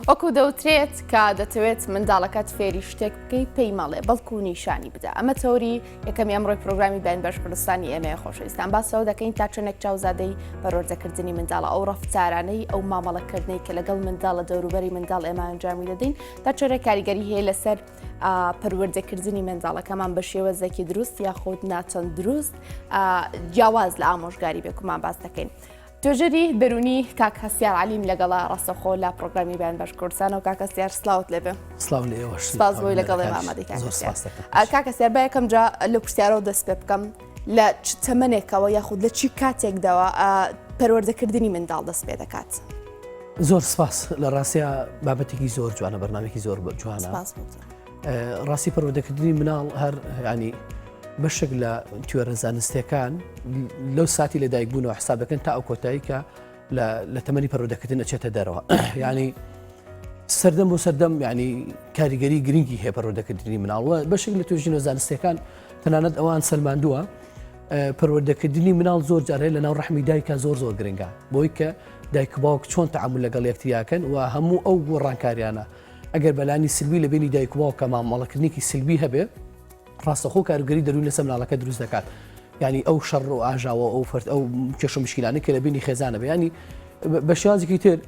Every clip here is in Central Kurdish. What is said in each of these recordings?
وەکو دەوترێت کە دەتەوێت منداڵەکەت فێری شتێک بکەی پێی مەڵێ بەڵکو نیشانی بدە. ئەمە تەوری یەکەمی ئەمڕۆی پرۆگرامی بەیان بەشکردستانی ئێمەیە خۆشەویستان باسەوە دەکەین تا چەندێک چاوزادەی پەروەردەکردنی منداڵە ئەو ڕەفتارانەی ئەو مامەڵەکردنەی کە لەگەڵ منداڵە دەوروبەری منداڵ ئێمە ئەنجامی دەدەین تا چۆرە کاریگەری هەیە لەسەر پەروەردەکردنی منداڵەکەمان بە شێوەزێکی دروست یاخود ناچەند دروست جیاواز لە ئامۆژگاری بێکومان باس دەکەین. توێژەری بەرونی کاک هەسیار عەلیم لەگەڵا ڕاستەخۆ لە پرۆگرامی بەیان بەشکردستانەوە کاک هەسیار سلااوت لێبێ. سلااو لە ئێوەش. سپاس بۆی لەگەڵ ئێمە ئامادەی کاک هەسیار. کاک هەسیار با یەکەم جا لە پرسیارەوە دەست پێ بکەم لە چ تەمەنێکەوە یاخود لە چی کاتێکداوە پەروەردەکردنی منداڵ دەست پێ دەکات؟ زۆر سپاس لە ڕاستیە بابەتێکی زۆر جوانە بەرنامێکی زۆر جوانە. ڕاستی پەروەردەکردنی مناڵ هەر ینی بەشێک لە توێرە زانستیەکان لەو ساتی لەدایک بوونەوە حساب دەکەن تا ئەو کۆتایی کە لە تەمەنی پەروەردەکردن ئەچێتە دەرەوە. ینی سەردەم بۆ سەردەم ینی کاریگەری گرنگی هەیە پەروەردەکردنی مناڵوە بەشێک لە توێژینە زانستیەکان تەنانەت ئەوان سەلماندووە پەروەردەکردنی مناڵ زۆر جارێ لە ناو ڕەحمی دایکە زۆر گرنگە بۆی کە دایک باوک چۆن تەعامل لەگەڵ یەکتریاکەن و هەموو ئەو گۆڕانکاریانە ئەگەر بەلانی سلبی لە بینی دایک باوکە مامەڵەکردنێکی سلبی هەبێ ڕاستەخۆ کاریگەری دەروی لەسەر مناڵەکە دروست دەکات. ینی ئەو شەڕ و ئاژاوە ئەو فرد ئەو کێش و مشکلانە کە لە بینی خێزانە بێ ینی بە شێوازێکی تر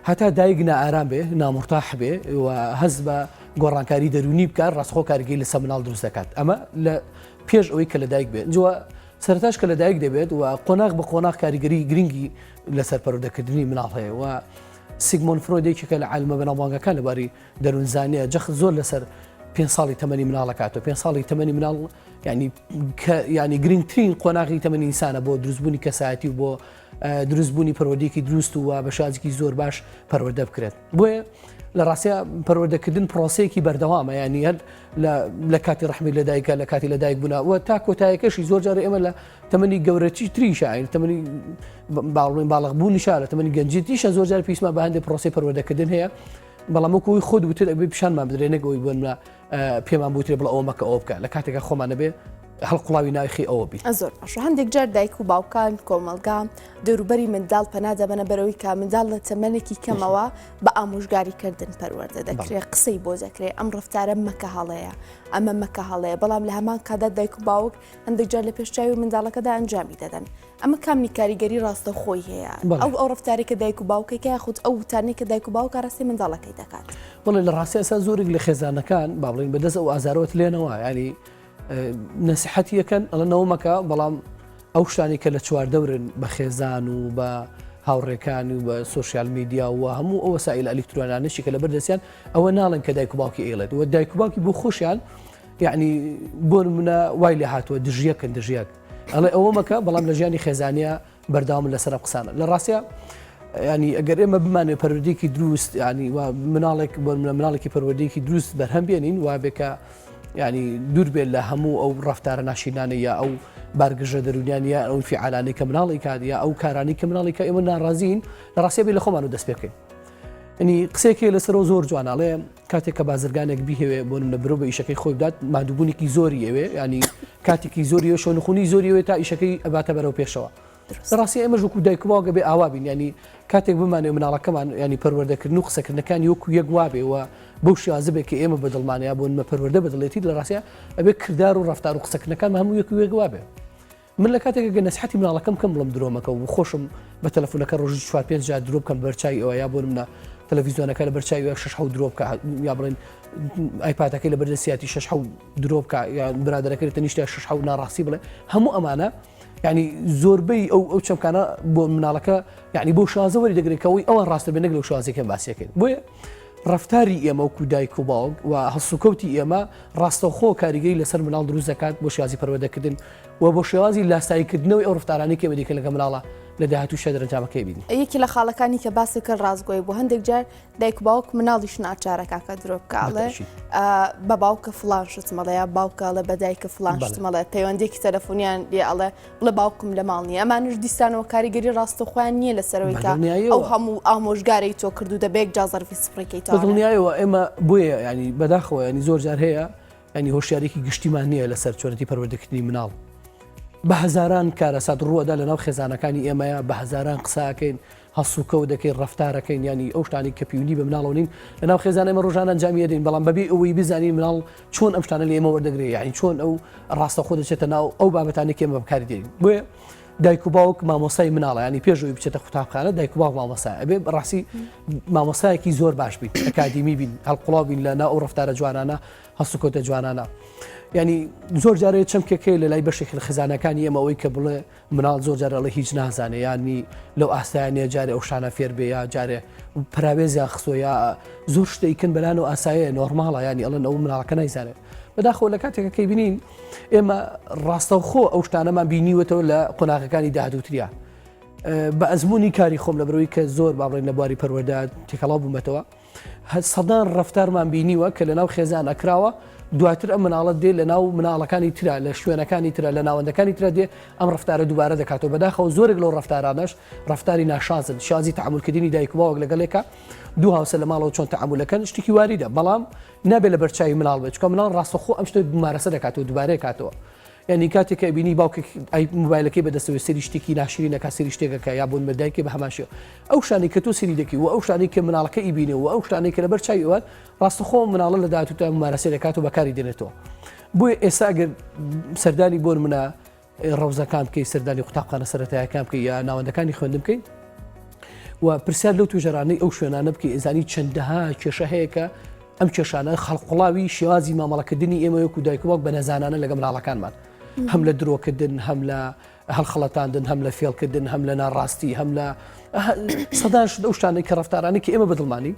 هەتا دایک نائارام بێ نامرتاح بێ و هەز بە گۆڕانکاری دەرونی بکات ڕاستەخۆ کاریگەری لەسەر مناڵ دروست دەکات. ئەمە لە پێش ئەوەی کە لە دایک بێت جوە سەرتاش کە لە دایک دەبێت و قۆناغ بە قۆناغ کاریگەری گرنگی لەسەر پەروەردەکردنی مناڵ هەیە و سیگمۆند فرۆیدێکی کە لە عالمە بەناوبانگەکان لەباری دەروونزانیە جەخت زۆر لەسەر 5 ساڵی تەمەنی مناڵەکاتەوە 5 ساڵی تەمەنی مناڵ ینی گرنگترین قۆناغی تەمەنی ئینسانە بۆ دروستبوونی کەسایەتی و بۆ دروستبوونی پەروەردەیەکی دروست و بە شێوازێکی زۆر باش پەروەردە بکرێت. بۆیە لە ڕاستیە پەروەردەکردن پرۆسەیەکی بەردەوامە ینی هەر لە کاتی ڕەحمی لەدایکە لە کاتی لەدایک بوونەوە تا کۆتایەکەشی زۆر جارە ئێمە لە تەمەنی گەورەتی تریشە تەمەنی باڵێن باڵغبوونیشە لە تەمەنی گەنجێتیشە زۆر جار پێویستمان بە هەندێک پرۆسەی پەروەردەکردن هەیە بەڵام وەکوی خۆت وتر ئەبێ پیشانمان بدرێ نەگەوەی بۆن پێمان بوترێ بڵ ئەوە مەکە ئەوە بکە لە کاتێکە خۆمانە بێ هەڵقوڵاوی ناوخی ئەوە بی. زۆر باش هەندێک جار دایک و باوکان کۆمەلگا دەوروبەری منداڵ پەنا دەبەنە بەرەوەی کە منداڵ لە تەمەنێکی کەمەوە بە ئامۆژگاریکردن پەروەردە دەکرێت قسەی بۆ دەکرێت ئەم ڕفتارە مەکە هەڵەیە ئەمە مەکە هەڵەیە بەڵام لە هەمان کادا دایک و باوک هەندێک جار لە پێشچاوی و منداڵەکەدا ئەنجامی دەدەن ئەمە کامی کاریگەری ڕاستە خۆی هەیە ئەو ڕفتارێک کە دایک و باوکێکە یاخود ئەو وتانەی کە دایک و باوک ڕاستی منداڵەکەی دەکات. وڵێ لە ڕاستی ئەسا زۆرێک لە خێزانەکان با بڵێن بەدەست ئەو ئازارەوەت لێنەوە ینی نەسیحەتی یەکەن ئەڵەنەوە مەکە بەڵام ئەو شتانی کە لە چواردەورن بە خێزان و بە هاوڕێکان و بە سوۆسیال میدیا و هەموو ئەو وەسایل ئەلکترۆنیانەشی کە لە بەردەستیان ئەوە ناڵن کە دایک و باوکی ئێڵێت و دایک و باوکی بۆ خۆشیان یعنی بۆ نمونە وای لێ هاتووە دژیەکن دژیەک ئەڵێ ئەوە مەکە بەڵام لە ژیانی خێزانیە بەرداوام لەسەر قسانە لە ڕاستیە ینی ئەگەر ئێمە بمانێ پەروەردەیەکی دروست ینی مناڵێک بۆ مناڵێکی پەروەردەیەکی دروست بەرهەم بێنین وا بێکە ینی دوور بێت لە هەموو ئەو ڕفتارە ناشینانە یا ئەو بارگژە دەرونیانە ئەو فیعالانەی کە مناڵی کات یا ئەو کارانی کە مناڵی کە ئێمە ناڕازین لە ڕاستیە بێ لە خۆمان و دەست پێکەین. ینی قسێکی لەسەرەوە زۆر جواناڵێ کاتێک کە بازرگانێک بیهێوێ بۆ نمونە برۆ بە ئیشەکەی خۆی بدات مادووبوونێکی زۆری ئەوێ ینی کاتێکی زۆریەوە شۆنخونی زۆریەوە تا ئیشەکەی ئەباتە بەرەو پێشەوە. ڕاستی ئێمە ژووکو دایک و باوکە بێ ئاوا بین ینی کاتێک بمانێ مناڵەکەمان ینی پەروەردەکردن و قسەکردنەکانی وەکو یەک وابێ و بەو شێوازە بێت کە ئێمە بەدڵمانەیە بۆ نمە پەروەردە بەدڵێتی لە ڕاستیە ئەبێ کردار و ڕفتار و قسەکردنەکان هەموو یەک وابێ. من لە کاتێکە نەسیحەتی مناڵەکەم کەم بڵم درۆمەکە و خۆشم بە تەلەفۆنەکە ڕۆژی 4-5 جار درۆ بکەم بەرچای ئەوە یا بۆ نمونە تەلەڤیزیۆنەکە لە بەرچاوی 6 درۆ بکە یا بڵێن ئایپادەکەی لە بەردەستیاتی 6 درۆ بکە یا برادەرەکەی تەنیشتە 6 ناڕاستی بڵێ هەموو ئەمانە ینی زۆربەی ئەو چەمکانە بۆ مناڵەکە ینی بۆ شازەوەری دەگرێتەوەی ئەوان ڕاستە بێنەک لەو شازێکم باسیەکەین بۆیە ڕفتاری ئێمە وەکو دایک و باوک و هەسوکەوتی ئێمە ڕاستەوخۆ کاریگەری لەسەر مناڵ دروست دەکات بۆ شێوازی پەروەردەکردن و بۆ شێوازی لاساییکردنەوەی ئەو ڕفتارانی کە دیکە لەگە مناڵە لە داهاتوو شەدرەنجامەکەی بینی. یەکی لە خاڵەکانی کە باسی کرد ڕازگۆی بۆ هەندێک جار دایک و باوک مناڵیش ناچارەکە درۆ بکڵێ بە باوکە فڵان شتمەڵە یا باوکڵە بە دایکە فڵان شتمەڵە پەیوەندێکی تەلەفۆنیان لێ ئەڵێ بڵێ باوکم لە ماڵ نیە ئەمانش دیسانەوە کاریگەری ڕاستەخۆیان نییە لەسەرەوەی کە ئەو هەموو ئامۆژگارەی تۆ کردو دەبێت جازەرفی سپڕێکیت دڵنیایەوە ئێمە بۆیە ینی بەداخەوە ینی زۆر جار هەیە ینی هۆشیارێکی گشتیمان نییە لەسەر چۆنەتی پەروەردەکردنی مناڵ بە هەزاران کارەسات ڕووەدا لە ناو خێزانەکانی ئێمەیە بە هەزاران قساکەین هەسوکەوت دەکەین ڕفتارەکەین ینی ئەو شتانی کە پەیوەندی بە مناڵەوە نین لەناو خێزانە ئێمە ڕۆژانە ئەنجامی دەین بەڵام بەبێ ئەوەی بزانین مناڵ چۆن ئەم شتانە لە ئێمە وەردەگرێت یعنی چۆن ئەو ڕاستەخۆ دەچێتە ناو ئەو بابەتانێک ئێمە بەکاری دێنین بۆیە دایک و باوک مامۆسای مناڵە ینی پێشەوەی بچێتە قوتابخانە دایک و باوک مامۆسایە ئەبێ ڕاستی مامۆسایەکی زۆر باش بین ئەکادیمی بین هەڵقوڵاو بین لە ناو ئەو ڕفتارە جوانانە هەسوکەوتە جوانانە ینی زۆر جارێت چەمکێکەکەی لە لای بەشێکی لە خزانەکانی ئێمە ئەوەی کە بڵێ مناڵ زۆر جارە لە هیچ نازانێ ینی لەو ئاسایانە جارێ ئەو شانە فێر بێ یا جارێ پراوێزیان خستۆ یا زۆر شتێکن بەلان و ئاسایە نۆرماڵە ینی ئەڵەن ئەو مناڵەکە نایزانێت بەداخەوە لە کاتێکەکەی بینین ئێمە ڕاستەوخۆ ئەو شتانەمان بینیوەتەوە لە قۆناغەکانی داهاتووتریا بە ئەزمموی کاری خۆم لە بەرەوەی کە زۆر باڵێن لە بواری پەروەردە تێکەڵاو بوومەتەوە سەدان ڕفتارمان بینیوە کە لە ناو خێزان ئەکراوە دواتر ئەم مناڵەت دێ لە ناو مناڵەکانی ترا لە شوێنەکانی ترە لە ناوەندەکانی ترا دێ ئەم ڕفتارە دووبارە دەکاتەوە بەداخەوە زۆرێک لەو ڕفتارانەش ڕفتاری ناشازن شازی تەعاملکردنی دایک و باوک لەگەڵێکە دوو هاوسە لە ماڵەوە چۆن تەعاملەکەن شتێکی واریدە بەڵام نابێت لە بەرچاوی مناڵ بێت چکە مناڵ ڕاستەخۆ ئەم شتە مارەسە دەکاتەوە دووبارە کاتەوە ینی کاتێک کە بینی باوکێک موبایلەکەی بەدەستەوە سەری شتێکی ناشرینەکە سەری شتێکەکە یا بۆن مەدایکێ بە هەماشێ ئەو شانی کە تۆ سەری دەکەی و ئەو شانی کە مناڵەکە ئیبینێ و ئەو شتانی کە لە بەرچاوی ئەوان ڕاستەخۆ مناڵە لە داهاتوودا مارەسە دەکات و بەکاری دێنێتەوە بۆیە ئێستا ئەگەر سەردانی بۆن منە ڕەوزەکان بکەی سەردانی قوتابخانە سەرەتاییەکان بکەی یا ناوەندەکانی خوێندن بکەین و پرسیار لەو توێژەرانەی ئەو شوێنانە بکەی ئێزانی چەندەها کێشە هەیە کە ئەم کێشانە خەڵقوڵاوی شێوازی مامەڵەکردنی ئێمە وەکو دایک و باوک بە نەزانانە لەگەڵ مناڵەکانمان هەم لە درۆکردن هەم لە هەڵخەڵەتاندن هەم لە فێڵکردن هەم لە ناڕاستی هەم لە سەدان شت ئەو شتانەی کە ڕەفتارانەی کە ئێمە بەدڵمانی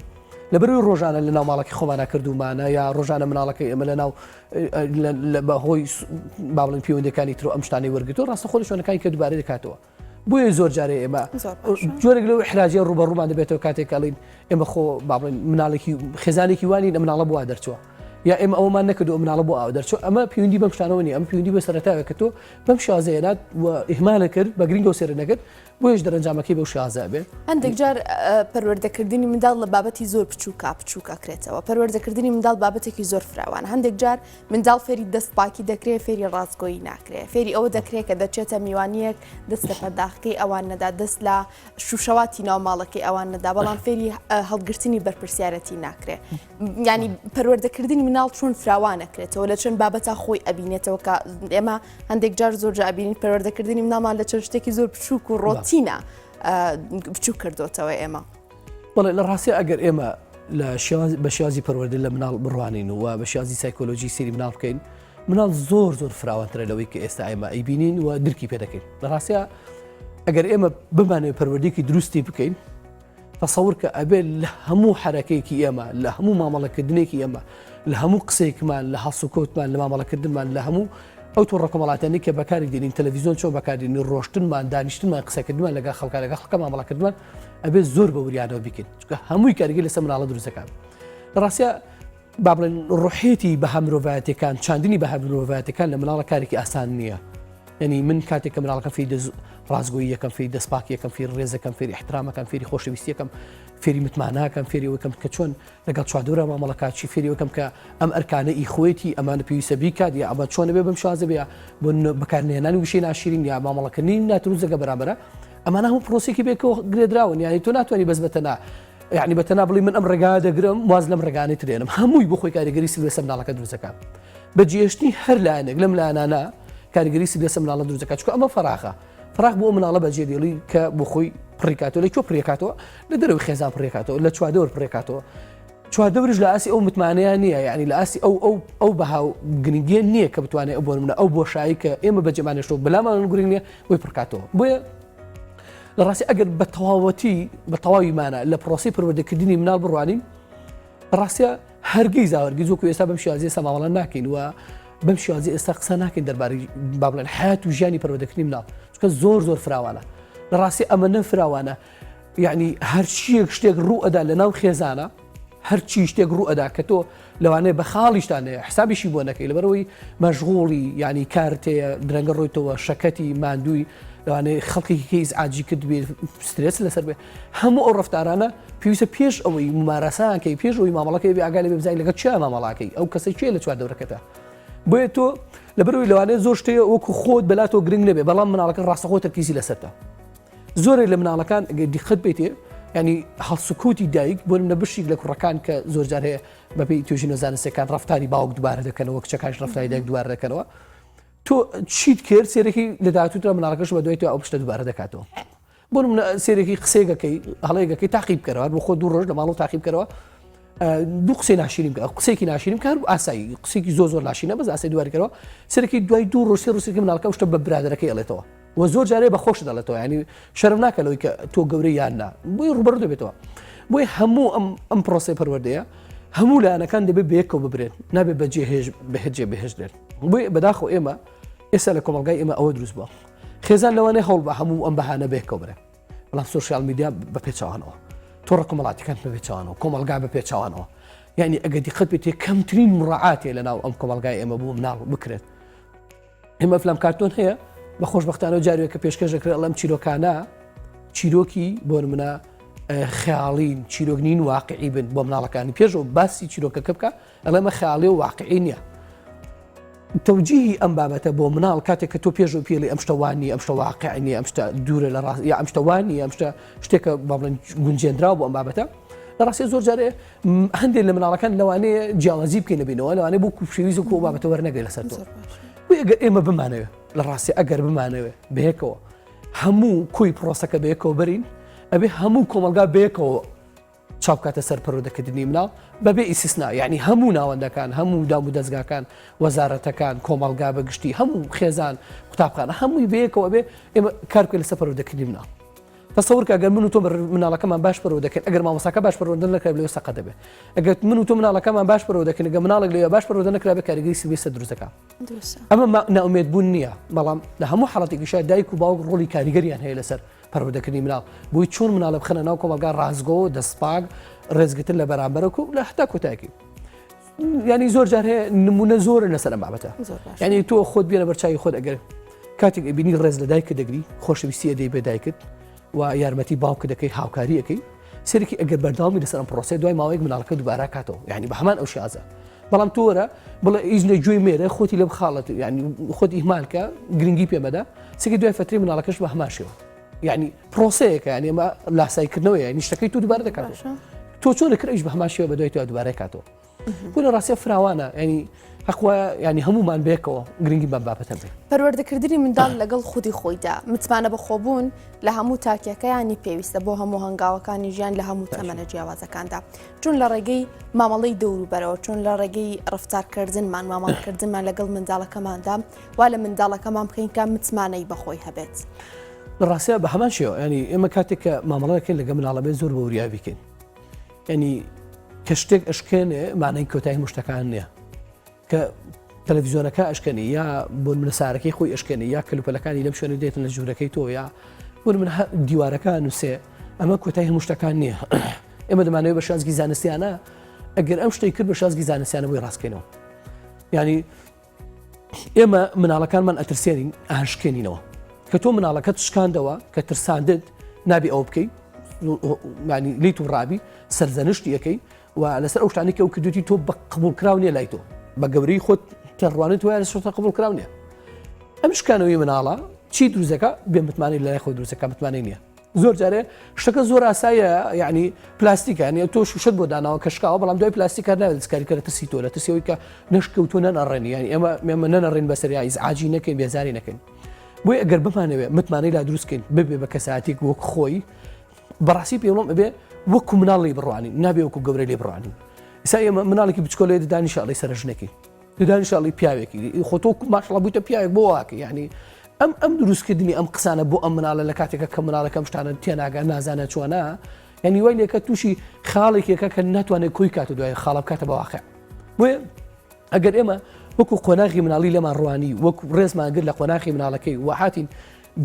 لەبەرەوەی ڕۆژانە لە ناو ماڵێکی خۆمانە کردومانە یا ڕۆژانە مناڵەکەی ئێمە لە ناو بەهۆی باڵێن پەیوەندیەکانی تر ئەم شتانەی وەرگرتووە ڕاستەخۆ لە شوێنەکانی کە دووبارە دەکاتەوە بۆیە زۆر جارێ ئێمە جۆرێک لەو احراجیە ڕوبەڕوومان دەبێتەوە کاتێک ئەڵین ئێمە خۆ باڵێن مناڵێکی خێزانێکی وانی لە مناڵە بوا دەرچووە یا ئێمە ئەومان نەکردو مناڵە بۆ ئاو دەرچوو ئەمە پەیوەندی بەم شتانەوە نیە ئەم پەیوەندی بە سەرەتاوە کە تۆ بەم شازەیەنات و ئیهمالە کرد بە گرنگەوە سێرە نەکرد بۆیش دەرەنجامەکەی بەو شازە بێ هەندێک جار پەروەردەکردنی منداڵ لە بابەتی زۆر بچووکە کرێتەوە پەروەردەکردنی منداڵ بابەتێکی زۆر فراوانە هەندێک جار منداڵ فێری دەست پاکی دەکرێت فێری ڕاستگۆیی ناکرێت فێری ئەوە دەکرێت کە دەچێتە میوانیەک دەست لە پەرداخەکەی ئەوان نەدا دەست لە شوشەواتی ناوماڵەکەی ئەوان نەدا بەڵام فێری هەڵگرتنی بەرپرسیارەتی ناکرێت ینی پەروەردەکردنی مناڵ چۆن فراوان نەکرێتەوە لە چەند بابەتا خۆی ئەبینێتەوە کە ئێمە هەندێک جار زۆر ئەبینین پەروەردەکردنی مناڵمان لە چەند شتێکی زۆر بچووک و ڕۆتینە بچوو کردوتەوە ئێمە بەڵێ لە ڕاستی ئەگەر ئێمە بە شێوازی پەروەردە لە مناڵ بڕوانین و بە شێوازی سایکۆلۆژی سری مناڵ بکەین مناڵ زۆر فراوانترە لەوەی کە ئێستا ئێمە ئەیبینین و درکی پێ دەکەین لە ڕاستیە ئەگەر ئێمە بمانێت پەروەردەیەکی دروستی بکەین تەسەور کە ئەبێت لە هەموو حرەکەیەکی ئێمە لە هەموو مامەڵەکردنێکی ئێمە لە هەموو قسێکمان لە هەسوکەوتمان لە مامەڵەکردنمان لە هەموو ئەو تۆ ڕقمەڵاتانی کە بەکاری دێنین تەلەڤیزیۆن چۆن بەکاردێنین ڕۆشتنمان دانیشتنمان قسەکردمان لەگەڵ خەڵکە لەگەڵ خەڵکە مامەڵەکردمان ئەبێت زۆر بە وریانەوە بکەین چونکە هەمووی کارگەری لەسەر مناڵە دروستەکان لە ڕاستیە با بڵێن ڕوحێتی بەها مرۆڤایەتەکان چاندنی بەها مرۆڤایەتەکان لە مناڵە کارێکی ئاسان نییە یعنی من کاتێک کە مناڵەکە فێری ڕازگۆیی یەکەم فێری دەستپاکی یەکەم فێری ڕێزەکەم فێری احترامەکەم فێری خۆشەویستیەکەم فێری متماناکەم فێری وەکەم کە چۆن لەگەڵ چوادۆرە مامەڵەکات چی فێری وەکەم کە ئەم ئەرکانە ئیخۆیەتی ئەمانە پێویستە بیکات یا ئەمە چۆنە بێ بەم شازە بێ بۆ بەکارهێنانی وشەی ناشرین یا مامەڵەکردنی ناتونوزەکە بەرامبەرە ئەمانە هەموو پرۆسێکی بێکەوە گرێدراون یعنی تۆ ناتوانانی بەس بەتەنا یعنی بەتەنا بڵی من ئەم ڕێگا دەگرم واز لەم ڕێگانەی ترێنم هەمووی بۆ خۆی کاریگەری سلوێسە مناڵەکە دروستەکە بە جێشتنی هەر لایەنێک لەم لایەنانە کاریگەری سلوێسە مناڵە دروستەکە چونکە ئەمە فەراخە فراخ بۆ مناڵە بەجێدێڵی کە بۆ خۆی پڕێکاتەوە لە کۆ پڕێکاتەوە لە دەرەوەی خێزان پڕێکاتەوە لە چوادەوە پڕێکاتەوە چوادەورش لە ئاسی ئەو متمانەیان نییە یعنی لە ئاسی ئەو بەهاو گرنگیە نییە کە بتوانێت ئەو بۆ منە ئەو بۆشایی کە ئێمە بەجێمانێشتەوە بەلامان گرنگ نییە بۆی پڕکاتەوە بۆیە لە ڕاستی ئەگەر بە تەواوەتی بە تەواویمانە لە پرۆسی پەروەردەکردنی مناڵ بڕوانین ڕاستە هەرگیز زاوەرگیز وەکو ئێستا بەم شێوازی ئێستا مامەڵە ناکەین و بەم شێوازی ئێستا قسە ناکەین دەربارەی با بڵێن حیات و ژیانی پەروەردەکردنی مناڵ چونکە زۆر فراوانە لە ڕاستی ئەمە نەفراوانە یعنی هەرچیەک شتێک ڕوو ئەدا لە ناو خێزانە هەرچی شتێک ڕوو ئەدا کە تۆ لەوانەیە بە خاڵیشتانەیە حسابیشی بۆ نەکەی لەبەرەوەی مەشغوڵی ینی کارتەیە درەنگە ڕۆیتەوە شەکەتی ماندووی لەوانەیە خەڵکی کەیز ئاجی کرد بێ سترێس لەسەر بێ هەموو ئەو ڕفتارانە پێویستە پێش ئەوەی ممارەسانکەی پێش ئەوەی مامەڵەکەی بێ ئاگای لێ بزای لەگەڵ چیا مامەڵاکەی ئەو کەسە چێ لە چواردەورەکەتە بۆیە تۆ لەبەرەوەی لەوانەیە زۆر شتەیە وەکو خۆت بەلاتۆ گرنگ نەبێ بەڵام مناڵەکە ڕاستەخۆ تەرکیزی لەسەرتە زۆرێک لە مناڵەکان دیقەت بێتێ ینی هەڵسوکوتی دایک بۆ منە بشیک لە کوڕەکان کە زۆر جار هەیە بەپێی توێژی نەزانستەکان ڕفتاری باوک دووبارە دەکەنەوە کچەکانش ڕفتاری دایک دووبارە دەکەنەوە تۆ چیت کرد سێرەی لە داهاتووترا مناڵەکەش بە دوای تۆ ئەو پشتە دووبارە دەکاتەوە بۆ منە سێرەی قسێگەکەی هەڵەیەگەکەی تاقیب کەرەوە بۆ خۆ دوو ڕۆژ لە ماڵ و تاقیب کەرەوە دوو قسەی ناشرین کە قسێکی ناشرین کار ئاسایی قسێکی زۆر لاشینە بەس ئاسایی دووارکەوە سەرەکی دوای دوو ڕۆژ ڕوسێکی مناڵەکە شتە بە برادەکەی ئەڵێتەوە و زۆر جارێ بە خۆش دەڵێتەوە ینی شەرم ناکەلەوەی کە تۆ گەورەی یاننا بۆی ڕوبەر دەبێتەوە بۆی هەموو ئەم پرۆسی پەروەردەیە هەموو لایەنەکان دەبێت بەیەکەوە ببرێن نابێت بەجێ بەهێجێ بەهێش دێن بۆی بەداخەوە ئێمە ئێستا لە کۆمەلگای ئێمە ئەوە دروست بووە خێزان لەوانەیە هەوڵ بە هەموو ئەم بەهانە بەیەکەوە برێ بەڵام سۆشیال میدیا بە پێچەوانەوە تۆڕە کۆمەڵاتیەکان بە پێچەوانەوە کۆمەلگا بە پێچەوانەوە یعنی ئەگەر دیقەت بێتێ کەمترین مڕعاتێ لەناو ئەم کۆمەلگای ئێمە بوو مناڵ بکرێت ئێمە فلام کارتۆن هەیە بە خۆشبەختانەوە جارێک کە پێشکەش دەکرێت ئەڵەم چیرۆکانە چیرۆکی بۆ منە خیاڵین چیرۆکنین واقعی بن بۆ مناڵەکانی پێشەوە باسی چیرۆکەکە بکە ئەڵەمە خیاڵی و واقعی نییە تەوجیهی ئەم بابەتە بۆ مناڵ کاتێک کە تۆ پێشەوە پێڵی ئەم شتەوانی ئەم شتە واقعی ئەم شتە دوورە لە ڕاست یا ئەم شتەوانی ئەم شتە شتێکە باڵێن گونجێنراوە بۆ ئەم بابەتە لە ڕاستی زۆر جارێ هەندێک لە مناڵەکان لەوانەیە جیاوازی بکەین بینەوە لەوانەیە بۆ کوشێویست و کۆ بابەتە وەرنەگەی لەسەر تۆ ئەگەر ئێمە بمانەوێت لە ڕاستی ئەگەر بمانەوێت بەیەکەوە هەموو کۆی پرۆسەکە بەیەکەوە بەرین ئەبێ هەموو کۆمەلگا بەیەکەوە چاوکاتە سەر پەروەردەکردنی مناڵ بەبێ ئیسیسنا یعنی هەموو ناوەندەکان هەموو دام و دەستگاکان وەزارەتەکان کۆمەلگا بەگشتی هەموو خێزان قوتابخانە هەمووی بەیەکەوە بێ ئێمە کار بکەین لەسەر پەروەردەکردنی مناڵ تەسەوور کە ئەگەر من و تۆ مناڵەکەمان باش پەروەردە دەکەین ئەگەر مامۆستاکە باش پەروەردە نەکرا لەوێ سەقە دەبێت ئەگەر من و تۆ مناڵەکەمان باش پەروەردە دەکەین ئەگەر مناڵێک لەوێ باش پەروەردە نەکرا بێ کاریگەری سرویسە دروست دەکات ئەمە ناومێدبوون نییە بەڵام لە هەموو حاڵەتێکیشە دایک و باوک ڕۆڵی کاریگەریان هەیە لەسەر پەروەردەکردنی مناڵ بۆی چۆن مناڵە بخەنە ناو کۆمەلگا ڕازگۆ دەستپاک ڕێزگرتن لە بەرامبەرەوە و لە حتا کۆتایەکی ینی زۆر جار هەیە نمونە زۆرە لەسەر ئەم بابەتە ینی تۆ خۆت بێنە بەرچاوی خۆت ئەگەر کاتێک بینی ڕێز لە دایکە دەگری خۆشەویستی دەی بە دایکت و یارمەتی باوکە دەکەی هاوکاریەکەی سەرێکی ئەگەر بەرداوامی لەسەر ئەم پرۆسە دوای ماوەیەک مناڵەکە دووبارە کاتەوە یعنی بە هەمان ئەو شازە بەڵام تۆرە بڵێ ئیزنە گوێی مێرە خۆتی لەم خاڵەت یعنی خۆت ئیهمالکە گرنگی پێمەدا سێکی دوای فترەی مناڵەکەش بە هەماشەوە یعنی پرۆسەیەکە یعنی ئەمە لاسایکردنەوەی یعنی شتەکەی تۆ دووبارە دەکات تۆ چۆن لەکرێش بە هەماشەوە بە دوای تۆ دووبارە کاتەوە بۆ لە ڕاستیە فراوانە ینی حەقوە ینی هەمومان بێکەوە گرنگی بەم بابەتە بێت پەروەردەکردنی منداڵ لەگەڵ خودی خۆیدا متمانە بەخۆبوون لە هەموو تاکیەکەیانی پێویستە بۆ هەموو هەنگاوەکانی ژیان لە هەموو تەمەنە جیاوازەکاندا چون لە ڕێگەی مامەڵەی دەوروبەرەوە چون لە ڕێگەی ڕفتارکردنمان مامەڵکردنمان لەگەڵ منداڵەکەماندا وا لە منداڵەکەمان بکەین کە متمانەی بەخۆی هەبێت لە ڕاستیە بە هەمان شێوە ینی ئێمە کاتێک کە مامەڵەکەین لەگە مناڵە بێت زۆر بە وریا بکەین ینی کە شتێک ئەشکێنێ مانای کۆتایی مشتەکان نییە کە تەلەڤیزیۆنەکە ئەشکێنی یا بۆ منە سارەکەی خۆی ئەشکێنی یا کەلوپەلەکانی لەم شوێنە دێتن لە ژوورەکەی تۆ یا بۆ من دیوارەکان نووسێ ئەمە کۆتایی هەموو شتەکان نییە ئێمە دەمانەوێت بە شازگی زانستیانە ئەگەر ئەم شتەی کرد بە شازگی زانستیانە بۆی ڕاستکەینەوە ینی ئێمە مناڵەکانمان ئەترسێنین ئاشکێنینەوە کە تۆ مناڵەکەت شکاندەوە کە ترساندت نابی ئەو بکەیت ینی لیت و ڕابی سەرزەنشتی یەکەی و لەسەر ئەو شتانی کە ئەو کردوتی تۆ بە قبولکراو نییە لای تۆ بە گەورەی خۆت تەڕوانێت وایە لە شتە قبولکراو نییە ئەم شکانەوەی مناڵە چی دروستەکە بێ متمانەی لای خۆی دروستەکە متمانەی نییە زۆر جارێ شتەکە زۆر ئاسایە یعنی پلاستیکە یعنی تۆ شوشت بۆ داناوە کە شکاوە بەڵام دوای پلاستیکە ناوێت دەستکاریکە لە ترسی تۆ لە ترسیەوەی کە نەشکەوتۆ نەنەڕێنی یعنی ئێمە نەنەڕێن بەسەریا ئیزعاجی نەکەین بێزاری نەکەین بۆی ئەگەر بمانەوێت متمانەی لا دروستکەین ببێ بە کەساتێک وەک خۆی بەڕاستی پێوڵم ئەبێ وەکو مناڵی بڕوانی نابێ وەکو گەورەی لێ بڕوانی ئێستا ئێمە مناڵێکی بچکۆلێ دانیشاڵی سەرژنێکی دانیشاڵی پیاوێکی خۆتۆ ماشەڵڵا بوویتە پیاوێک بۆ واکە یعنی ئەم دروستکردنی ئەم قسانە بۆ ئەم مناڵە لە کاتێکە کە مناڵەکەم شتانە تێناگە نازانە چۆنە یعنی وای لێکە تووشی خاڵێکێکە کە ناتوانێت کۆی کاتە دوای خاڵە بکاتە بە واقع بۆیە ئەگەر ئێمە وەکو قۆناغی مناڵی لەمان ڕوانی وەکو ڕێزمانگر لە قۆناغی مناڵەکەی وهاتین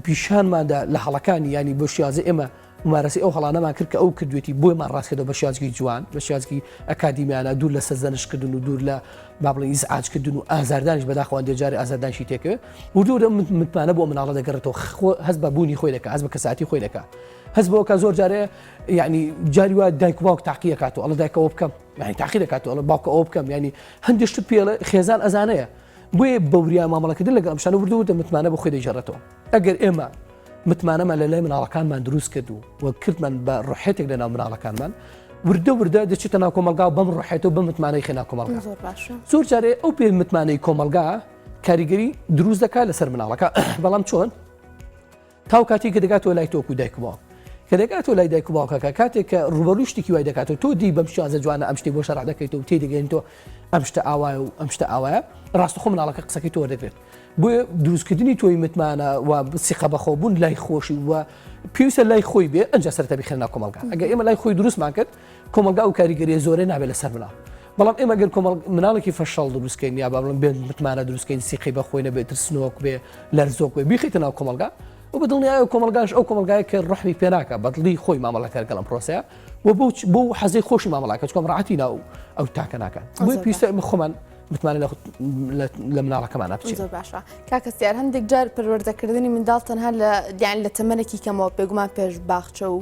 پیشانماندا لە هەڵەکانی ینی بۆ شیازە ئێمە ممارەسی ئەو هەڵانەمان کرد کە ئەو کردوێتی بۆیمان ڕاستکردەوە بە شیازگی جوان بە شیازگی ئەکادیمیانە دوور لە سەرزەنشکردن و دوور لە با بڵێ ئیزعاجکردن و ئازاردانیش بەداخەوە دێجارێ ئازاردانشی تێکەوێت و دوورە متمانە بۆ مناڵە دەگەڕێتەوە هەست بە بوونی خۆی دەکات هەست بە کەساتی خۆی دەکات هەست بەوە کە زۆر جارێ یعنی جاری وایە دایک و باوک تاقی دەکاتەوە ئەڵە دایکەوە بکەم یعنی تاقی دەکاتەوە ئەڵە باوکە ئەوە بکەم یعنی هەندێک شت پێڵە خێزان ئەزانەیە بۆیە بەوریا مامەڵەکردن لەگەڵ ئەم شانە وردووتە متمانە بە خۆی دەیژێڕێتەوە ئەگەر ئێمە متمانەمان لە لای مناڵەکانمان دروست کرد و کردمان بە ڕوحێتێک لەناو مناڵەکانمان وردە دەچێتە ناو کۆمەلگا و بەم ڕوحێت و بە متمانەی خێنا کۆمەلگا زۆر جارێ ئەو پێ متمانەی کۆمەلگا کاریگەری دروست دەکات لەسەر مناڵەکە بەڵام چۆن تاو کاتێک کە دەگاتەوە لای تۆکو دایک و باوک کە دەگاتەوە لای دایک و باوکەکە کاتێک کە ڕوبەڕووی شتێکی وای دەکاتەوە تۆ دی بەم شازە جوانە ئەم شتێ بۆ شەڕع دەکەیتەوە و تێدەگەێنیتەوە ئەم شتە ئاوایە و ئەم شتە ئاوایە ڕاستەخۆ مناڵەکە قسەکەی تۆ وەردەگرێت بۆیە دروستکردنی تۆی متمانە و سیقە بەخۆبوون لای خۆشی و پێویستە لای خۆی بێ ئەنجا سەرەتا بخێنە کۆمەلگا ئەگەر ئێمە لای خۆی دروستمان کرد کۆمەلگا و کاریگەریە زۆرە نابێت لەسەر مناڵ بەڵام ئێمە گەر مناڵێکی فەشەڵ دروستکەین یا بابڵم بێن متمانە دروستکەین سیقی بەخۆی نەبێت ترسنۆک بێ لەرزۆک بێ بیخیتە ناو کۆمەلگا و بەدڵنیایە کۆمەلگاش ئەو کۆمەلگایە کە ڕحمی پێ ناکە بەدڵی خۆی مامەڵەکە لەگەڵ ئەم پرۆسەیە و بۆ حەزەی خۆشی مامەڵاکە چکۆم ڕاحەتی ناو ئەو تاکە ناکەن بۆی پێویستە ئێمە خۆمان متمانە لە مناڵەکەمانە بچین زۆر باشە کاکەسیار هەندێک جار پەروەردەکردنی منداڵ تەنها لە تەمەنێکی کەمەوە پێگومان پێش باخچە و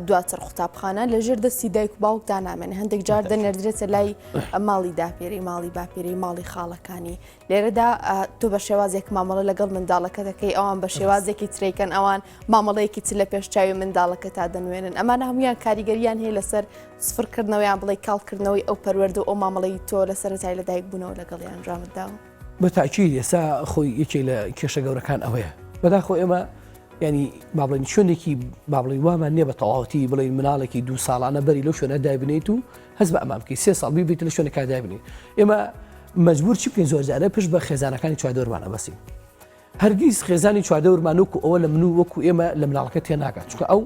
دواتر قوتابخانە لەژێر دەستی دایک و باوک دانامێن هەندێک جار دەنێردرێتە لای ماڵی داپێری ماڵی باپێری ماڵی خاڵەکانی لێرەدا تۆ بە شێوازێک مامەڵە لەگەڵ منداڵەکە دەکەی ئەوان بە شێوازێکی تریکەن ئەوان مامەڵەیەکی تر لە پێشچاوی منداڵەکە تا دەنوێنن ئەمانە هەمویان کاریگەریان هەیە لەسەر سفرکردنەوەیان بڵێ کاڵکردنەوەی ئەو پەروەردە و ئەو مامەڵەی تۆ لە سەرەتای لە دایک بوونەوە لەگەڵیان ژامتداوە بە تاکید ئێستا خۆی یەکێک لە کێشە گەورەکان ئەوەیە بەداخۆ ئێمە ینی بابڵین شوێنێکی بابڵی وامان نییە بە تەواوەتی بڵین مناڵێکی 2 ساڵانە بەری لەو شوێنە دابنیت و هەز بە ئەمام بکەیت 3 ساڵ بیت لە شوێنێکا دابنی ئێمە مەجبور چی بکەین زۆر جارە پشت بە خێزانەکانی چواردەورمانە بەسین هەرگیز خێزانی چواردەورمان وەکو ئەوە لە من و وەکو ئێمە لە مناڵەکە تێ ناکات چونکە ئەو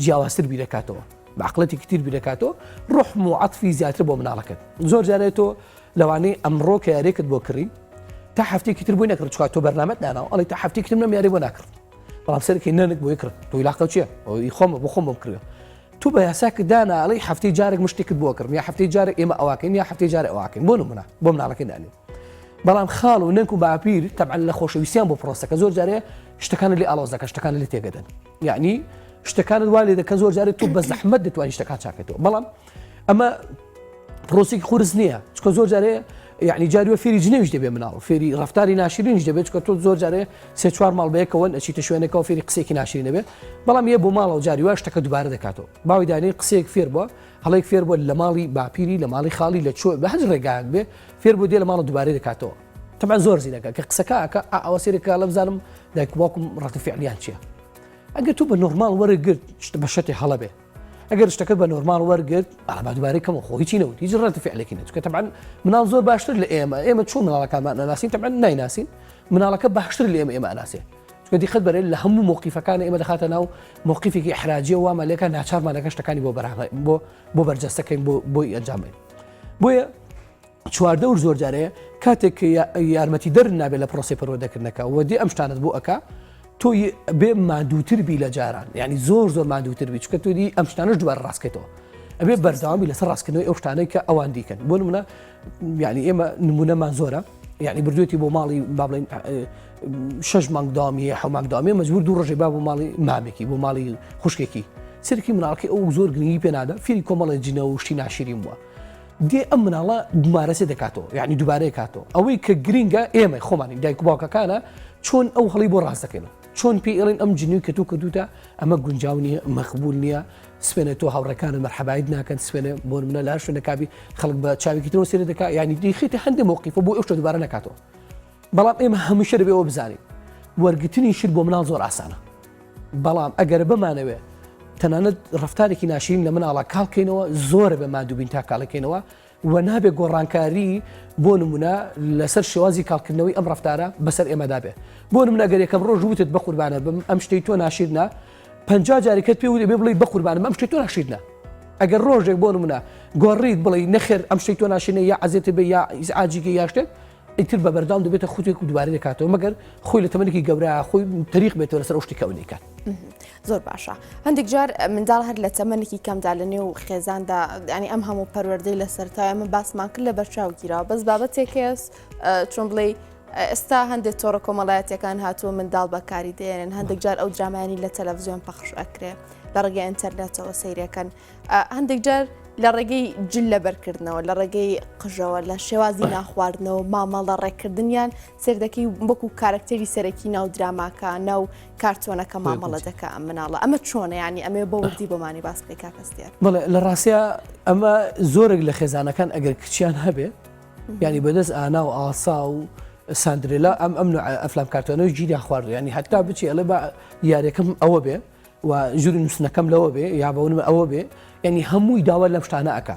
جیاوازتر بیرەکاتەوە بەعقڵەتێکی تر بیرەکاتەوە ڕحم و عەتفی زیاتر بۆ مناڵەکەت زۆر جارێت تۆ لەوانەی ئەمڕۆ کە یاریەکەت بۆ کڕی تا هەفتێکی تر بووی نەکرد چکات تۆ بەرنامەت داناوە ئەڵێ تا هەفتێکی تر نەم یاری بۆ ناکرد بەڵام سەرکی نەنک بۆی کرد تۆی لاقە چییە ئەوی خۆمە بۆ خۆم بم کردە تو بە یاساکە دانا ئەڵێ هەفتەی جارێک مشتێکت بۆ کردم یا هەفتەی جارێک ئێمە ئەواکەین یا هەفتەی جارێک ئەواکەین بۆ نمونە بۆ مناڵەکەی دانین بەڵام خاڵ و نەنک و باپیر تەبعەن لە خۆشەویستیان بۆ پرۆسەکە زۆر جارێ شتەکانت لێ ئاڵۆز دەکەن شتەکانت لێ تێگەدەن یعنی شتەکانت وا لێ دەکەن زۆر جارێت تۆ بە زەحمەت دەتوانانی شتەکان چاکەیتەوە بەڵام ئەمە پرۆسێکی خورس نییە چکە زۆر جارێ یعنی جاریوە فێری جنێویش دەبێ مناڵ فێری ڕفتاری ناشرینیش دەبێت چکە تۆ زۆر جارێ 3-4 ماڵ بەیەکەوە ئەچیتە شوێنێکەوە فێری قسێکی ناشرین دەبێت بەڵام یە بۆ ماڵەوە جاریوە شتەکە دووبارە دەکاتەوە باوی دانەی قسەیەک فێر بووە هەڵەیەک فێر بووە لە ماڵی باپیری لە ماڵی خاڵی لە چۆ بە هەر ڕێگایەک بێ فێر بۆ دێ لە ماڵە دووبارە دەکاتەوە تەبعەن زۆر زیینەکە کە قسەکە ئەوە سێرێکە لە بزانم دایک و باوکم ڕەتەفعلیان چییە ئەگەر تو بە نۆرمال وەرەگرت بە شەتی هەڵە بێ ئەگەر شتەکەت بە نۆرمال وەرگرت ئەڵا دووبارەی کەمە خۆ هیچی نەوت هیچ ڕەتەفعلێکی نەچ کە تەبعەن مناڵ زۆر باشتر لە ئێمە چۆن مناڵەکانمان ناسین تەبعەن نایناسین مناڵەکە باشتر لە ئێمە ئەناسێ چکە دیقەت بەرێ لە هەموو موقیفەکان ئێمە دەخاتە ناو موقیفێکی ئیحراجیە وامە لێکە ناچارمانەکە شتەکانی بۆ بەرجەستەکەین بۆی ئەنجامین بۆیە چواردەور زۆر جارەیە کاتێک یارمەتی دەر نابێت لە پرۆسی پەروەردەکردنەکە و دی ئەم شتانت بۆ ئەکا تۆ بێ مادووتر بی لە جاران یعنی زۆر مادووتر بی چکە تۆ دی ئەم شتانەش دوبارە ڕاستکەیتەوە ئەبێ بەردەوامی لەسەر ڕاستکردنەوەی ئەو شتانەی کە ئەوان دیکەن بۆ نمونە یعنی ئێمە نمونەمان زۆرە یعنی بردوێتی بۆ ماڵی با بڵێن 6 مانگ داوامی 7 مانگ داوامی مەجبور 2 ڕۆژێ با بۆ ماڵی مامێکی بۆ ماڵی خوشکێکی سەرکی مناڵەکەی ئەو زۆر گرنگی پێ نادا فێری کۆمەڵی جینە و شتی ناشرین بووە دێ ئەم مناڵە دومارەسێ دەکاتەوە یعنی دووبارەیە کاتەوە ئەوەی کە گرینگە ئێمە خۆمانی دایک و باوکەکانە چۆن ئەو هەڵی بۆ ڕاست دەکەینەوە چۆن پێ ئێڵێن ئەم جنوی کە تۆ کردوتە ئەمە گونجاو نییە مەخبول نییە سوێنە تۆ هاوڕەکانە مەرحەبایت ناکەن سوێنە بۆ منە لە شوێنە کابی خەڵک بە چاوێکی ترەوە سێرە دەکات یعنی دیخیتە هەندێک موقیفە بۆ ئەو شتە دووبارە نکاتەوە بەڵام ئێمە هەمیشە دەبێ ئەوە بزانین وەرگرتنی شت بۆ مناڵ زۆر ئاسانە بەڵام ئەگەر بمانەوێ تەنانەت ڕفتارێکی ناشرین لە مناڵە کاڵکەینەوە زۆرە بە مادووبین تا کاڵەکەینەوە و نابێ گۆڕانکاری بۆ نمونە لەسەر شێوازی کاڵکردنەوەی ئەم ڕفتارە بەسەر ئێمەدا بێ بۆ نمونە ئەگەر یەکەم ڕۆژ وتت بە قوربانە بم ئەم شتەی تۆ ناشرینە 50 جارێکت پێ وتێ بێ بڵێ بە قوربانم ئەم شتەی تۆ ناشرینە ئەگەر ڕۆژێک بۆ نمونە گۆڕیت بڵێ نەخێر ئەم شتەی تۆ ناشرینە یا عەزێتە بێ یا ئاجیگە یا شتێک ئیتر بە بەردەوام دەبێتە خوتێک و دووبارە دەکاتەوە مەگەر خۆی لە تەمەنێکی گەورە خۆی تەریق بێتەوە لەسەر ئەو شتێکە ئەو نیکات زۆر باشە هەندێک جار منداڵ هەر لە تەمەنێکی کەمدا لە نێو خێزاندا ینی ئەم هەموو پەروەردەی لە سەرتای ئەمە باسمان کرد لە بەرچاو گیرەوە بەس بابەتێک هەیە چۆن بڵێ ئێستا هەندێک تۆڕە کۆمەڵایەتیەکان هاتووە منداڵ بەکاری دێنن هەندێک جار ئەو درامانی لە تەلەڤیزیۆن پەخش ئەکرێ لە ڕێگەی ئینتەرنێتەوە سەیرەکەن هەندێک جار لە ڕێگەی جل لە بەرکردنەوە لە ڕێگەی قژەوە لە شێوازی ناخواردنەوە مامەڵە ڕێکردنیان سێردەکەی وەکو کارکتەری سەرەکی ناو دراماکە ناو کارتۆنەکە مامەڵە دەکە ئەم مناڵە ئەمە چۆنە ینی ئەمێ بە وردی بۆمانی باس بکەی کاکەستیار بەڵێ لە ڕاستیە ئەمە زۆرێک لە خێزانەکان ئەگەر کچیان هەبێ ینی بەدەست ئانا و ئاسا و ساندرێلا ئەم ئەفلام کارتۆنەوەی گیریا خوارد ینی هەتا بچی ئەڵێ بە یاریەکەم ئەوە بێ و ژووری نووسنەکەم لەوە بێ یا بەونمە ئەوە بێ ینی هەمووی داوا لەم شتانە ئەکا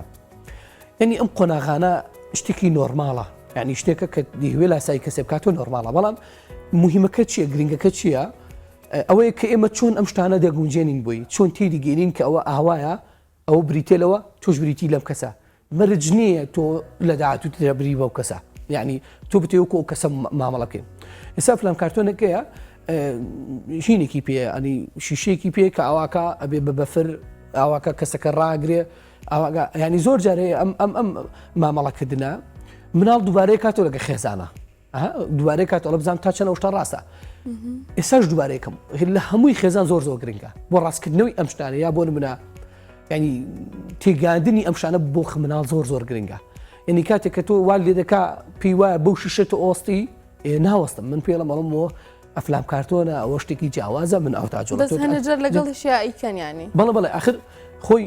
ینی ئەم قۆناغانە شتێکی نۆرماڵە ینی شتێکە کە دیهوێ لاسایی کەسێ بکاتۆ نۆرماڵە بەڵام موهیمەکە چییە گرنگەکە چییە ئەوەیە کە ئێمە چۆن ئەم شتانە دەگونجێنین بووی چۆن تێری گەینین کە ئەوە ئاوایە ئەو بریتێلەوە تۆش بریتی لەم کەسە مەرج نییە تۆ لە داهاتوو تێبری بەو کەسە یعنی تۆ بتێوەکو ئەو کەسە مامەڵە بکەین ئێستا فلان کارتۆنەکەیە ژینێکی پێ ئەنی شیشەیەکی پێ کە ئاواکە ئەبێ بە بەفر ئاواکە کەسەکە ڕاگرێ ینی زۆر جارەیە ئەم مامەڵەکردنە مناڵ دووبارەیە کاتۆ لەگە خێزانە دووبارەیە کاتۆ لە بزانام تا چەنە شتە ڕاستە ئێساش دووبارەیەکەم لە هەمووی خێزان زۆر گرنگە بۆ ڕاستکردنەوەی ئەم شتانە یا بۆ منە ینی تێگاندنی ئەم شانە بۆ مناڵ زۆر گرنگە ینی کاتێک کە تۆ وا لێ دەکا پێی وایە بەو شیشەتە ئۆستی ناوەستم من پێڵە مەڵمەوە ئەفلام کارتۆنە ئەوە شتێکی جیاوازە من ئەو تاجۆ بەس هەنەجار لەگەڵیشیا ئەیکەنیانی بەڵێ ئاخر خۆی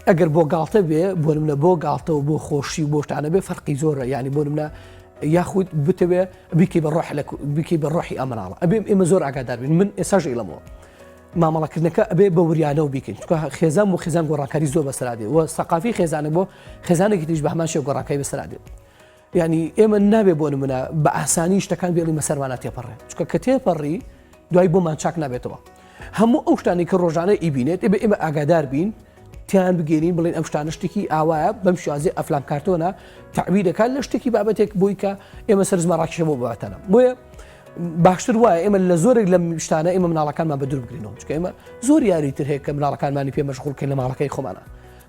ئەگەر بۆ گاڵتە بێ بۆ منە بۆ گاڵتە و بۆ خۆشی و بۆ شتانە بێ فەرقی زۆرە ینی بۆ منە یاخود بتەوێ بیکەی بە ڕۆحی ئەمەناڵە ئەبێ ئێمە زۆر ئاگادار بین من ئێساژ ئیڵەمەوە مامەڵەکردنەکە ئەبێ بە وریانەوە بیکەین خێزان و خێزان گۆڕانکاری زۆر بەسەرادێ و سەقافی خێزانە بۆ خێزانێکی تریش بە هەمان شێوە گۆڕانکاری بەسەرادێ ینی ئێمە نابێ بۆ منە بە ئاسانی شتەکان بێڵی مەسەرمانە تێپەڕێ چکە کە تێپەڕی دوای بۆمان چاک نابێتەوە هەموو ئەو شتانی کە ڕۆژانە ئیبینێت ئێبێ ئێمە ئاگادار بین تیان بگەێنین بڵێن ئەم شتانە شتێکی ئاوایە بەم شوازێ ئەفلام کارتۆنە تعویدەکان لە شتێکی بابەتێک بووی کە ئێمە سەرزمە ڕاکشە بۆ باتەنە بۆیە باشتر وایە ئێمە لە زۆرێک لە شتانە ئێمە مناڵەکانمان بە دوور بگرینەوە چکە ئێمە زۆر یاریتر هەیە کە مناڵەکانمانی پێ مەشغوڵکەین لە ماڵەکەی خۆمانە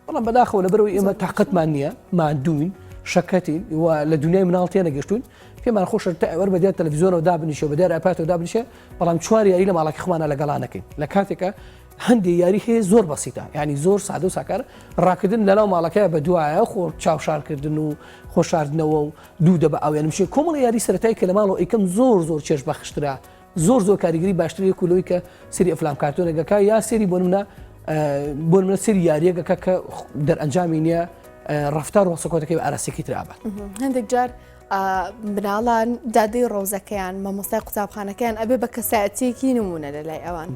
بەڵام بەداخەوە لەبەرەوەی ئێمە تااقەتمان نییە مادوین شەکەتین و لە دنیای مناڵ تێ نەگەشتون پێمان خۆشە وەر بەدیات تەلەڤیزۆنەوە دابنیشە و بەدیار ئاپاتەوە دابنیشە بەڵام چوار یاری لە ماڵەکەی خۆمانە لەگەڵانەکەین لە کاتێکە هەندێک یاری هەیە زۆر بەسیتە ینی زۆر سادە و ساکار ڕاکردن لەناو ماڵەکەی بە دوایە خۆ چاوشارکردن و خۆشاردنەوە و دوو دەبە ئاوێنم شێ کۆمەڵی یاری سەرەتایی کە لە ماڵەوە ئەیکەم زۆر چێژ بەخشترا زۆر کاریگەری باشتری کولەوەی کە سری ئەفلام کارتۆنێکەکە یا سری بۆ منە سری یاریەکە کە دەرئەنجامی نییە ڕفتار وەسەکۆتەکەی بە ئاراسێکی ترابات هەندێک جار بناڵان دادەی ڕۆزەکەیان مامۆستای قوتابخانەکەیان ئەبێ بە کەسایەتێکی نمونە لەلای ئەوان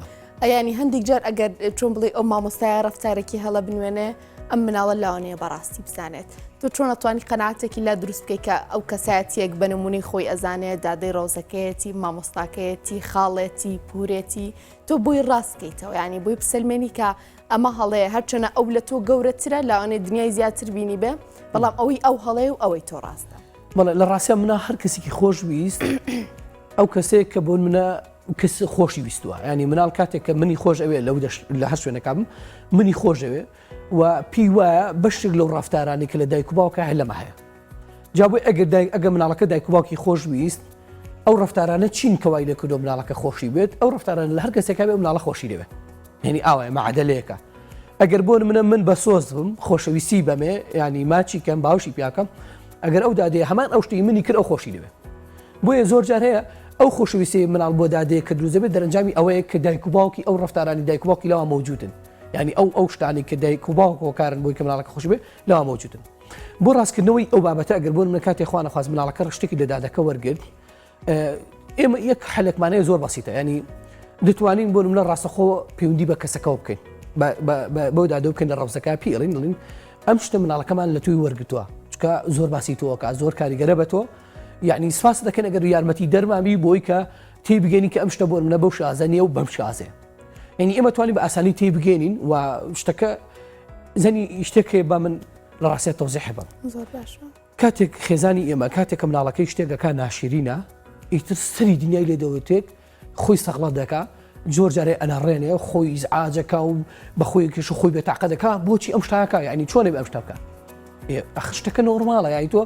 ئەیانی هەندێک جار ئەگەر چۆن بڵێ ئەو مامۆستای ڕفتارێکی هەڵە بنوێنێ ئەم مناڵە لاوانەیە بەڕاستی بزانێت تۆ چۆن ئەتوانی قەناعەتێکی لا دروست بکەی کە ئەو کەسایەتیەک بە نمونەی خۆی ئەزانێت دادەی ڕۆزەکەیەتی مامۆستاکەیەتی خاڵێتی پورێتی تۆ بۆی ڕاستکەیتەوە ینی بۆی بسلمێنی کە ئەمە هەڵەیە هەرچەنە ئەو لە تۆ گەورەترە لاوانێ دنیای زیاتر بینی بێ بەڵام ئەوەی ئەو هەڵەیە و ئەوەی تۆ ڕاستە بەڵێ لە ڕاستیان منە هەر کەسێکی خۆش ویست ئەو کەسێک کە بۆن منە کەس خۆشی ویستووە ینی مناڵ کاتێک کە منی خۆش ئەوێ لە هەر شوێنەکەم منی خۆشەوێ و پێی وایە بەشێک لەو ڕفتارانی کە لە دایک و باوکە هەر لەمە هەیە جابۆی ئەگەر مناڵەکە دایک و باوکی خۆش ویست ئەو ڕفتارانە چین کەوای لە کردو مناڵەکە خۆشی بێت ئەو ڕفتارانە لە هەر کەسێکا بێ مناڵە خۆشی دەوێت ینی ئاوایە مەعادەلەیەکە ئەگەر بۆن من بە سۆز بم خۆشەویستی بەمێ ینی ماچی کەم باوشی پیاکەم ئەگەر ئەو دادەیە هەمان ئەو شتی منی کرد ئەو خۆشی دەوێت بۆیە زۆر جار هەیە ئەو خۆشەویستی مناڵ بۆ دادەیە کە دروست دەبێت دەرەنجامی ئەوەیە کە دایک و باوکی ئەو ڕفتارانی دایک و باوکی لەوە موجودن ینی ئەو شتانی کە دایک و باوک هۆکارن بۆی کە مناڵەکە خۆش بێ لەوە موجودن بۆ ڕاستکردنەوەی ئەو بابەتە ئەگەر بۆن من کاتێک خوا نەخواست مناڵەکە شتێکی لە دادەکە وەرگرت ئێمە یەک حەلەکمانەیە زۆر بەسیتە ینی دەتوانین بۆ منە ڕاستەخۆ پەیوەندی بە کەسەکەەوە بکەین بۆ دادە بکەین لە ڕەوزەکە پیڵین دڵین ئەم شتە مناڵەکەمان لە توی وەرگتووە چکە زۆر باسیتەوەکە زۆر کاریگەرە بە تۆ یعنی سپاس دەکەن ئەگەر یارمەتی دەرمامی بۆی کە تێبگەنی کە ئەم شتە بۆ منە بەو شازە نیە و بەم شازێ ینی ئێمە توانین بە ئاسانی تێبگەێنین و شتەکە زەنی شتێکێ بە من لە ڕاستیە تەوزیح بم کاتێک خێزانی ئێمە کاتێکە مناڵەکەی شتێکەکە ناشرینە ئیتر سەری دنیای لێدەوێتێک خۆی سەغڵەت دەکا جۆر جارێ ئەنەڕێنێ خۆی ئیزعاجەکە و بە خۆی کێش و خۆی بێتاقە دەکا بۆچی ئەم شتاکە ینی چۆنێ بە ئەم شتە بکە شتەکە نۆرماڵە یانی تۆ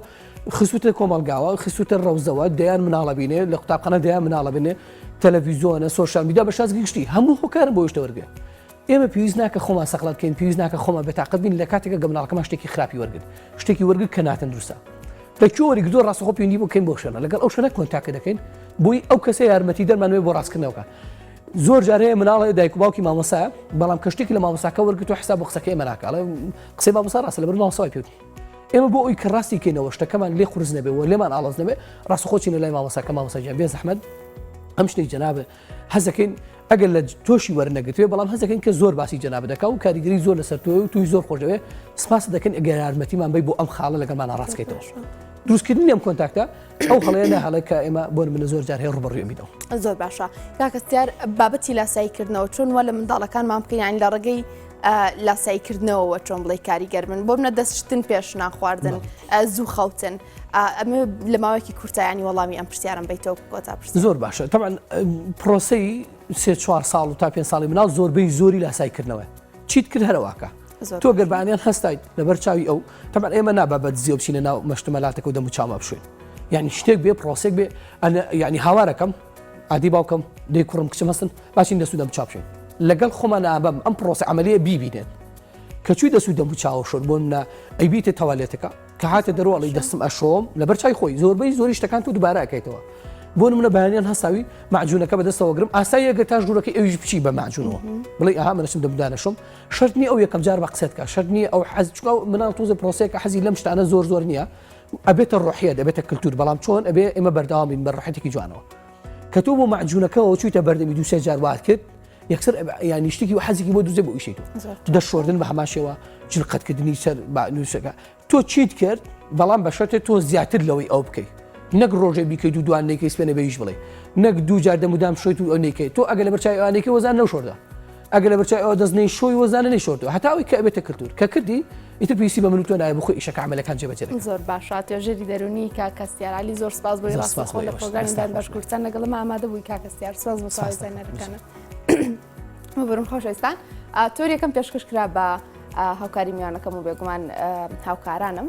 خستوتە کۆمەلگاوە خستوتە ڕەوزەوە دەیان مناڵە بینێ لە قوتابخانە دەیان مناڵە بینێ تەلەڤیزۆنە سۆشیال میدیا بە شازگی گشتی هەموو هۆکارن بۆ شتە وەرگێ ئێمە پێویست ناکە خۆمان سەقڵ بکەین پێویست ناکە خۆمان بێتاقەت بین لە کاتێکە گەمناڵەکەمان شتێکی خراپی وەرگرت شتێکی وەرگرت کە ناتەندروستە دەکیۆری زۆر ڕاستەخۆ پێویستی بۆ بکەین بۆ شوێنە لەگەڵ ئەو شوێنە کۆنتاکە دەکەین بۆی ئەو کەسە یارمەتی دەرمانوێ بۆ ڕاستکردنەوەکە زۆر جارەیە مناڵە دایک و باوکی مامۆسایە بەڵام کە شتێکی لە مامۆساکە وەرگرت و حساب بۆ قسەکەی ئێمە ناکە قسەی مامۆسا ڕاستە لەبەر مامۆسای پێوتن ئێمە بۆ ئەوی کە ڕاستی کەینەوە شتەکەمان لێ قورس نەبێ و لێمان ئاڵاز نەبێ ڕاستەخۆ چینە لای مامۆساکە مامۆساجیان بێ زەحمەت ئەم شتەی جەنابە حەزەکەین ئەگەر لە تۆشی وەرنەگرتوێ بەڵام هەزەکەین کە زۆر باسی جەنابە دەکا و کاریگەری زۆر لەسەر تۆ و توی زۆر خۆشەوێ سپاس دەکەن ئەگەر یارمەتیمان بی بۆ ئەم خاڵە لەگەڵمانە ڕاستکەیتەوە دروستکردنی ئەم کۆنتاکتە ئەو هەڵەیە نەهەڵە کە ئێمە بۆ منە زۆر جار هەیە ڕوبەڕووی میدەوە زۆر باشە کاکەستیار بابەتی لاساییکردنەوە چۆن وە لە منداڵەکانمان بکەین یانی لە ڕێگەی لاساییکردنەوەوە چۆن بڵێ کاریگەر من بۆ منە دەستشتن پێش ناخواردن زوو خەوتن ئەمە لە ماوەیەکی کورتایانی وەڵامی ئەم پرسیارم بیتەوە کۆتا پرسی زۆر باشە طبعا پرۆسەی 3-4 ساڵ و تا 5 ساڵی مناڵ زۆربەی زۆری لاساییکردنەوە چیت کرد هەرەواکە تۆ گەربانیان هەستایت لەبەر چاوی ئەو طبعا ئێمە نابە بەدزیۆ بچینە ناو مەشتمەلاتەکە و دەم و چاومە بشوێن یعنی شتێک بێ پرۆسێک بێ یعنی هاوارەکەم عادی باوکەم دەی کوڕم کچم هەستن باشین دەسوو دەم چاو بشوێن لەگەڵ خۆمان نابەم ئەم پرۆسە عملیە بیبینێن کە چووی دەسوو دەم و چاوە شۆن بۆ منە ئەیبیتە تەوالێتەکە کە هاتە دەرۆڵی دەستم ئەشۆم لەبەر چای خۆی زۆربەی زۆری شتەکان تو دووبارە ئەکەیتەوە بۆ منە بەیانیان هەساوی معجونەکە بەدەستەوە گرم ئاسایی ئەگەر تا ژوورەکەی ئەویش بچی بە معجونەوە بڵێ ئاها منەچم دەمدانەشم شەرت نییە ئەو یەکەم جار بە قسەت کە شەرت نییە ئەو حەز چکە مناڵ تۆزە پرۆسەیەکە حەزی لەم شتانە زۆر نییە ئەبێتە ڕۆحیە دەبێتە کللتور بەڵام چۆن ئەبێ ئێمە بەردەوامین بە ڕۆحەتێکی جوانەوە کە تۆ بۆ معجونەکەەوە چوویتە بەردەمی دووسێ جار وات کرد یەکسەر ینی شتێکی و حەزێکی بۆ دووزێ بۆ ئیشیت دەشۆردن بە هەماشەوە جلقەتکردنی سەر نووسەکە تۆ چیت کرد بەڵام بە شەرتێ تۆ زیاتر لەوەی ئەو بکەیت نەک ڕۆژێ بیکەیت و دوان نەکەی سپێنە بەیش بڵێ نەک دوو جار دەمودام شۆیت و ئەو نەکەیت تۆ ئەگە لە بەرچای ئەوانێکی وەزان نەوشۆردا ئەگە لە بەرچای ئەوە دەستنەی شۆی وەزانە نەیشۆردەوە هەتاوی کە ئەبێتە کللتور کە کردی ئیتر پێویستی بە من و تۆ نایە بخۆی ئیشەکە عەمەلەکان جێبەجێ زۆر باشە توێژەری دەرونی کاکەستیارالی زۆر سپاس بۆی ڕاستەخۆ لە پرۆگرامی باشکوردستان لەگەڵم ئامادە بووی کاکەستیار سپاس بۆ ساوازانەکانە بڕم خۆشەویستان تۆر یەکەم پێشکەش کرا بە هاوکاری میوانەکەم و بێگومان هاوکارانم